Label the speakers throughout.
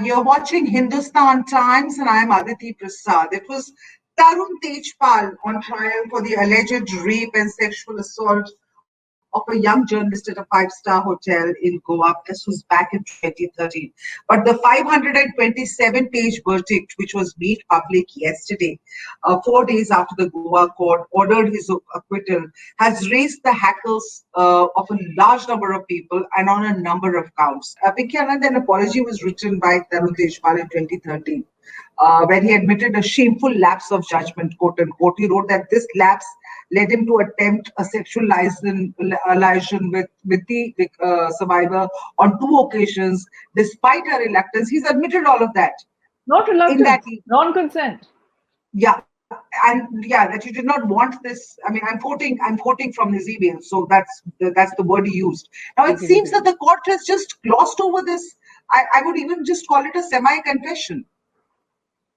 Speaker 1: you're watching Hindustan Times and I'm Aditi Prasad. It was Tarun Tejpal on trial for the alleged rape and sexual assault of a young journalist at a five-star hotel in Goa. This was back in 2013. But the 527-page verdict, which was made public yesterday, 4 days after the Goa court ordered his acquittal, has raised the hackles of a large number of people and on a number of counts. Pinky Anand, an apology was written by Tarun Tejpal in 2013. When he admitted a shameful lapse of judgment, quote unquote. He wrote that this lapse led him to attempt a sexual liaison with the survivor on 2 occasions, despite her reluctance. He's admitted all of that.
Speaker 2: Not reluctance, non-consent.
Speaker 1: Yeah, and yeah, that you did not want this. I mean, I'm quoting from his email, so that's the word he used. Now it seems that the court has just glossed over this. I would even just call it a semi-confession.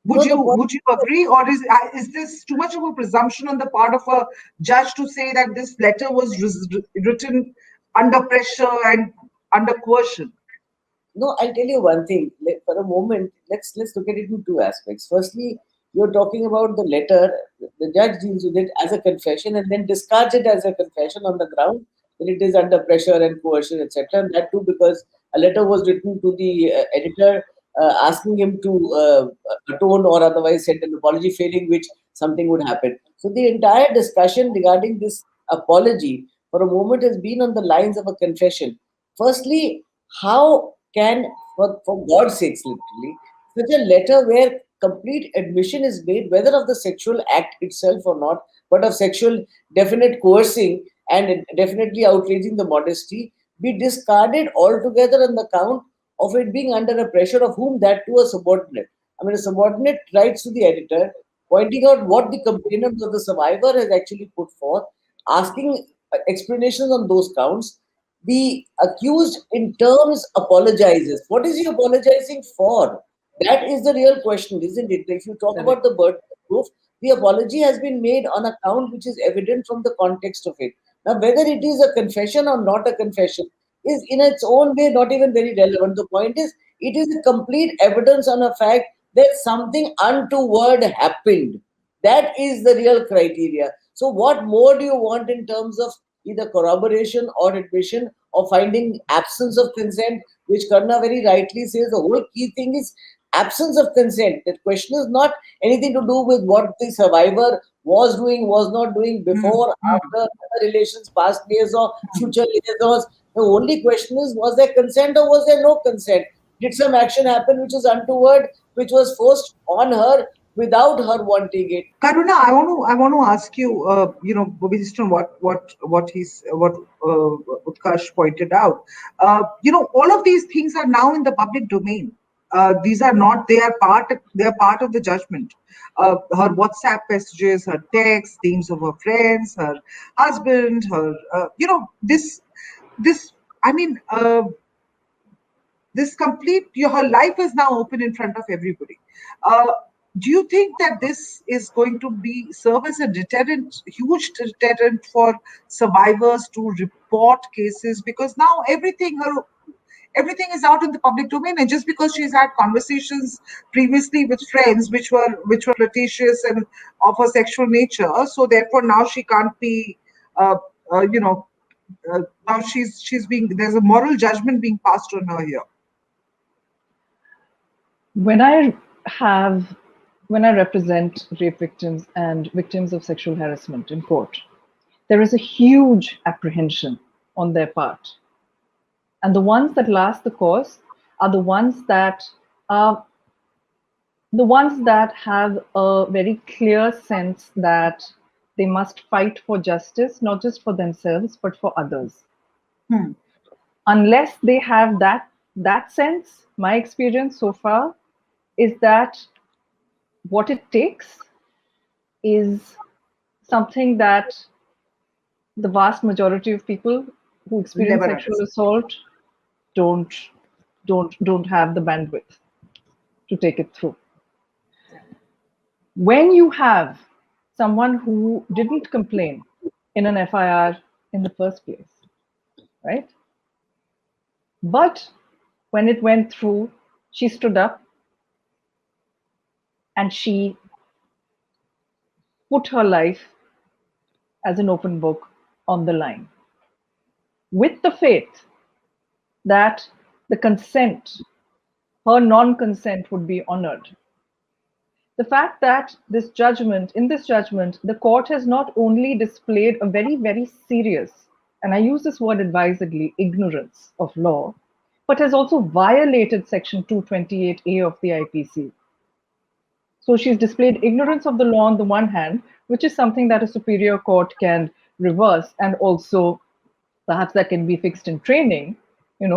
Speaker 1: Would you agree, or is this too much of a presumption on the part of a judge to say that this letter was written under pressure and under coercion?
Speaker 3: No, I'll tell you one thing. For a moment, let's look at it in two aspects. Firstly, you're talking about the letter. The judge deals with it as a confession and then discards it as a confession on the ground that it is under pressure and coercion, etc. And that too because a letter was written to the editor asking him to atone or otherwise send an apology, failing which something would happen. So the entire discussion regarding this apology for a moment has been on the lines of a confession. Firstly, how can, for God's sakes, literally, such a letter where complete admission is made, whether of the sexual act itself or not, but of sexual definite coercing and definitely outraging the modesty, be discarded altogether on the count of it being under a pressure of whom, that to a subordinate. I mean, a subordinate writes to the editor, pointing out what the complainant or the survivor has actually put forth, asking explanations on those counts. The accused in terms apologizes. What is he apologizing for? That is the real question, isn't it? If you talk about the burden of proof, the apology has been made on a count which is evident from the context of it. Now, whether it is a confession or not a confession is in its own way not even very relevant. The point is, it is a complete evidence on a fact that something untoward happened. That is the real criteria. So what more do you want in terms of either corroboration or admission or finding absence of consent, which Karuna very rightly says the whole key thing is absence of consent. The question is not anything to do with what the survivor was doing, was not doing before, after relations, past liaisons or future liaisons. The only question is, was there consent or was there no consent? Did some action happen which was untoward, which was forced on her without her wanting it?
Speaker 1: Karuna, I want to ask you, based on what Utkarsh pointed out, all of these things are now in the public domain. These are not; they are part of the judgment. Her WhatsApp messages, her texts, names of her friends, her husband, her this. I mean, this complete her life is now open in front of everybody. Do you think that this is going to serve as a deterrent, huge deterrent for survivors to report cases? Because now everything is out in the public domain, and just because she's had conversations previously with friends which were flirtatious and of a sexual nature, so therefore now she can't be, now she's being, there's a moral judgment being passed on her here.
Speaker 2: When I represent rape victims and victims of sexual harassment in court, there is a huge apprehension on their part. And the ones that last the course are the ones that have a very clear sense that they must fight for justice, not just for themselves, but for others. Unless they have that sense, my experience so far is that what it takes is something that the vast majority of people who experience sexual assault don't have the bandwidth to take it through. When you have someone who didn't complain in an FIR in the first place, right? But when it went through, She stood up and she put her life as an open book on the line, with the faith that the consent, her non-consent, would be honored. The fact that in this judgment, the court has not only displayed a very, very serious, and I use this word advisedly, ignorance of law, but has also violated Section 228A of the IPC. So she's displayed ignorance of the law on the one hand, which is something that a superior court can reverse, and also perhaps that can be fixed in training,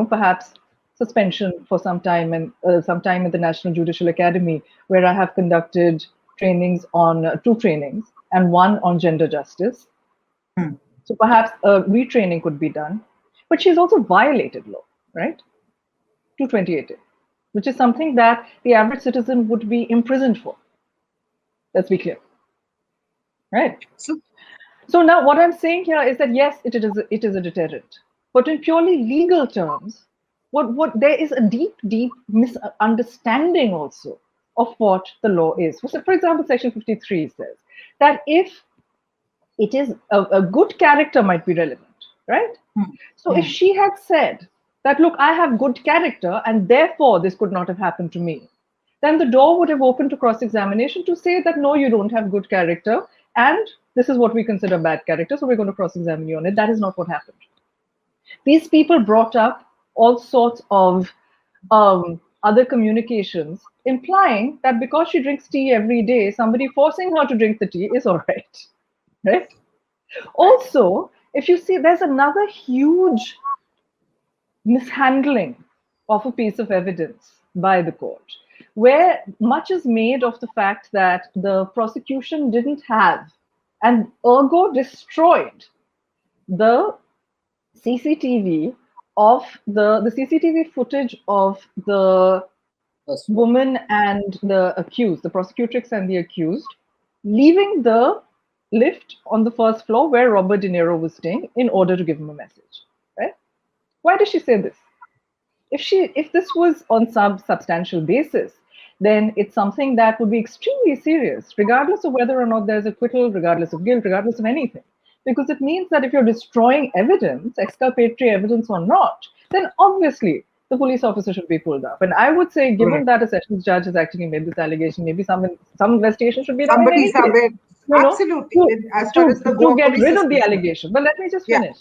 Speaker 2: perhaps suspension for some time, and some time at the National Judicial Academy, where I have conducted trainings on 2 trainings and 1 on gender justice. So perhaps retraining could be done. But she's also violated law, right? 228, which is something that the average citizen would be imprisoned for. Let's be clear, right? So now what I'm saying here is that yes, it is a deterrent, but in purely legal terms, what there is a deep misunderstanding also of what the law is. So for example, Section 53 says that if it is a good character might be relevant, right? So if she had said that, look, I have good character and therefore this could not have happened to me, then the door would have opened to cross-examination to say that, no, you don't have good character and this is what we consider bad character, so we're going to cross-examine you on it. That is not what happened. These people brought up all sorts of other communications implying that because she drinks tea every day, somebody forcing her to drink the tea is all right, right? Also, if you see, there's another huge mishandling of a piece of evidence by the court, where much is made of the fact that the prosecution didn't have and ergo destroyed the CCTV of the CCTV footage of the woman and the accused, the prosecutrix and the accused, leaving the lift on the first floor where Robert De Niro was staying in order to give him a message, right? Why does she say this? If this was on some substantial basis, then it's something that would be extremely serious, regardless of whether or not there's acquittal, regardless of guilt, regardless of anything. Because it means that if you're destroying evidence, exculpatory evidence or not, then obviously the police officer should be pulled up. And I would say, given that a sessions judge has actually made this allegation, maybe some investigation should be done.
Speaker 1: Absolutely.
Speaker 2: To get rid of the allegation. But let me just finish.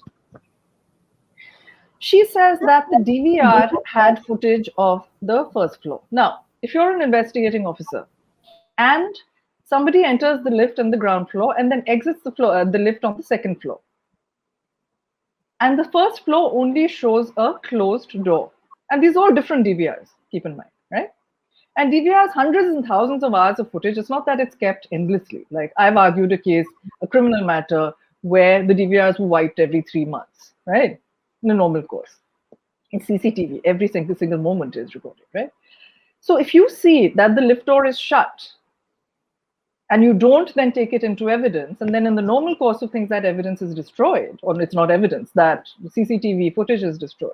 Speaker 2: She says that the DVR had footage of the first floor. Now, if you're an investigating officer and somebody enters the lift on the ground floor and then exits the lift on the second floor, and the first floor only shows a closed door, and these are all different DVRs, keep in mind, right? And DVRs, hundreds and thousands of hours of footage. It's not that it's kept endlessly. Like I've argued a case, a criminal matter, where the DVRs were wiped every 3 months, right? In a normal course. In CCTV, every single moment is recorded, right? So if you see that the lift door is shut and you don't then take it into evidence, and then in the normal course of things that evidence is destroyed, or it's not evidence, that the CCTV footage is destroyed,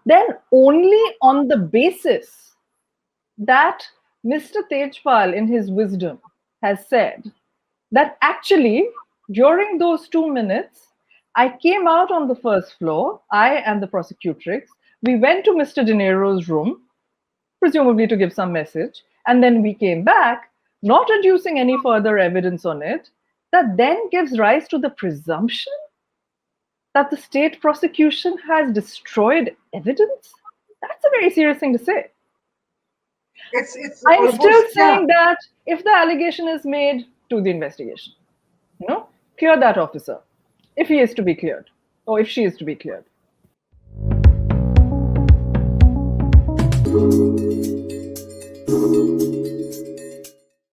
Speaker 2: then only on the basis that Mr. Tejpal in his wisdom has said that actually during those 2 minutes, I came out on the first floor, I and the prosecutrix, we went to Mr. De Niro's room, presumably to give some message, and then we came back, not adducing any further evidence on it, that then gives rise to the presumption that the state prosecution has destroyed evidence? That's a very serious thing to say. I'm still saying that if the allegation is made, to the investigation, clear that officer, if he is to be cleared, or if she is to be cleared.